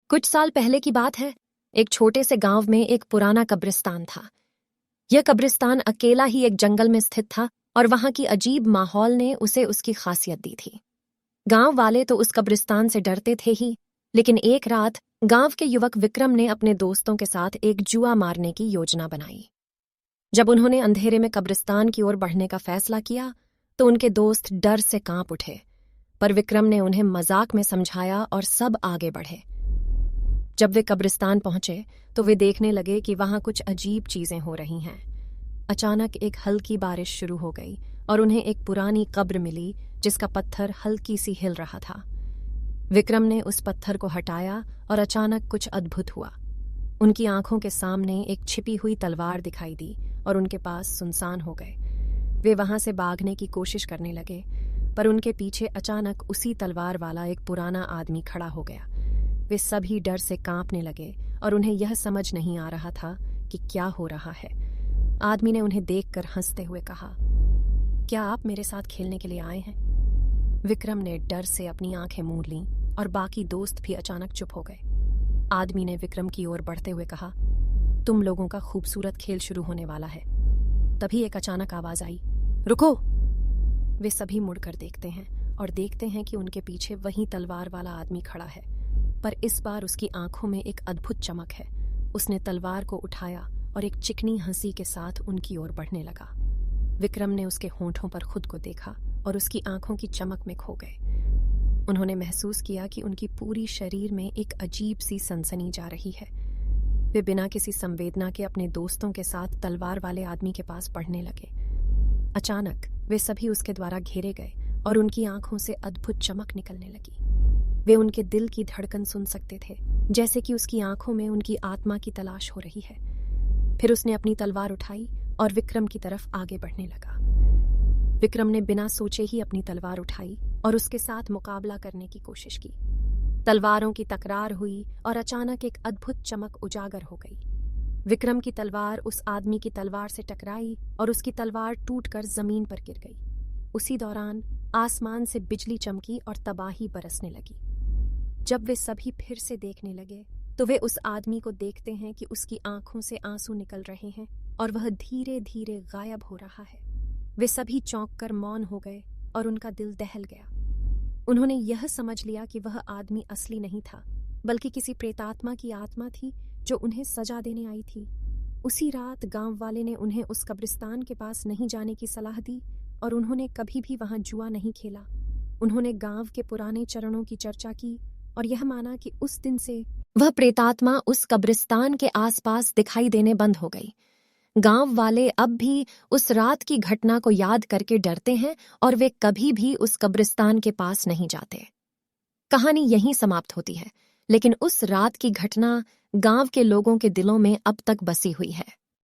कुछ साल पहले की बात है। एक छोटे से गांव में एक पुराना कब्रिस्तान था। यह कब्रिस्तान अकेला ही एक जंगल में स्थित था और वहां की अजीब माहौल ने उसे उसकी खासियत दी थी। गांव वाले तो उस कब्रिस्तान से डरते थे ही, लेकिन एक रात गांव के युवक विक्रम ने अपने दोस्तों के साथ एक जुआ मारने की योजना बनाई। जब उन्होंने अंधेरे में कब्रिस्तान की ओर बढ़ने का फैसला किया तो उनके दोस्त डर से कांप उठे, पर विक्रम ने उन्हें मजाक में समझाया और सब आगे बढ़े। जब वे कब्रिस्तान पहुंचे तो वे देखने लगे कि वहां कुछ अजीब चीजें हो रही हैं। अचानक एक हल्की बारिश शुरू हो गई और उन्हें एक पुरानी कब्र मिली जिसका पत्थर हल्की सी हिल रहा था। विक्रम ने उस पत्थर को हटाया और अचानक कुछ अद्भुत हुआ। उनकी आंखों के सामने एक छिपी हुई तलवार दिखाई दी और उनके पास सुनसान हो गए। वे वहां से भागने की कोशिश करने लगे, पर उनके पीछे अचानक उसी तलवार वाला एक पुराना आदमी खड़ा हो गया। वे सभी डर से कांपने लगे और उन्हें यह समझ नहीं आ रहा था कि क्या हो रहा है। आदमी ने उन्हें देखकर हंसते हुए कहा, क्या आप मेरे साथ खेलने के लिए आए हैं? विक्रम ने डर से अपनी आंखें मूंद लीं और बाकी दोस्त भी अचानक चुप हो गए। आदमी ने विक्रम की ओर बढ़ते हुए कहा, तुम लोगों का खूबसूरत खेल शुरू होने वाला है। तभी एक अचानक आवाज आई, रुको। वे सभी मुड़कर देखते हैं और देखते हैं कि उनके पीछे वही तलवार वाला आदमी खड़ा है, पर इस बार उसकी आंखों में एक अद्भुत चमक है। उसने तलवार को उठाया और एक चिकनी हंसी के साथ उनकी ओर बढ़ने लगा। विक्रम ने उसके होंठों पर खुद को देखा और उसकी आंखों की चमक में खो गए। उन्होंने महसूस किया कि उनकी पूरी शरीर में एक अजीब सी सनसनी जा रही है। वे बिना किसी संवेदना के अपने दोस्तों के साथ तलवार वाले आदमी के पास बढ़ने लगे। अचानक वे सभी उसके द्वारा घेरे गए और उनकी आंखों से अद्भुत चमक निकलने लगी। वे उनके दिल की धड़कन सुन सकते थे, जैसे कि उसकी आंखों में उनकी आत्मा की तलाश हो रही है। फिर उसने अपनी तलवार उठाई और विक्रम की तरफ आगे बढ़ने लगा। विक्रम ने बिना सोचे ही अपनी तलवार उठाई और उसके साथ मुकाबला करने की कोशिश की। तलवारों की तकरार हुई और अचानक एक अद्भुत चमक उजागर हो गई। विक्रम की तलवार उस आदमी की तलवार से टकराई और उसकी तलवार टूटकर जमीन पर गिर गई। उसी दौरान आसमान से बिजली चमकी और तबाही बरसने लगी। जब वे सभी फिर से देखने लगे तो वे उस आदमी को देखते हैं कि उसकी आंखों से आंसू निकल रहे हैं और वह धीरे धीरे गायब हो रहा है। वे सभी चौंक कर मौन हो गए और उनका दिल दहल गया। उन्होंने यह समझ लिया कि वह आदमी असली नहीं था, बल्कि किसी प्रेतात्मा की आत्मा थी जो उन्हें सजा देने आई थी। उसी रात गांव वाले ने उन्हें उस कब्रिस्तान के पास नहीं जाने की सलाह दी और उन्होंने कभी भी वहां जुआ नहीं खेला। उन्होंने गांव के पुराने चरणों की चर्चा की और यह माना कि उस दिन से वह प्रेतात्मा उस कब्रिस्तान के आसपास दिखाई देने बंद हो गई। गांव वाले अब भी उस रात की घटना को याद करके डरते हैं और वे कभी भी उस कब्रिस्तान के पास नहीं जाते। कहानी यहीं समाप्त होती है, लेकिन उस रात की घटना गांव के लोगों के दिलों में अब तक बसी हुई है।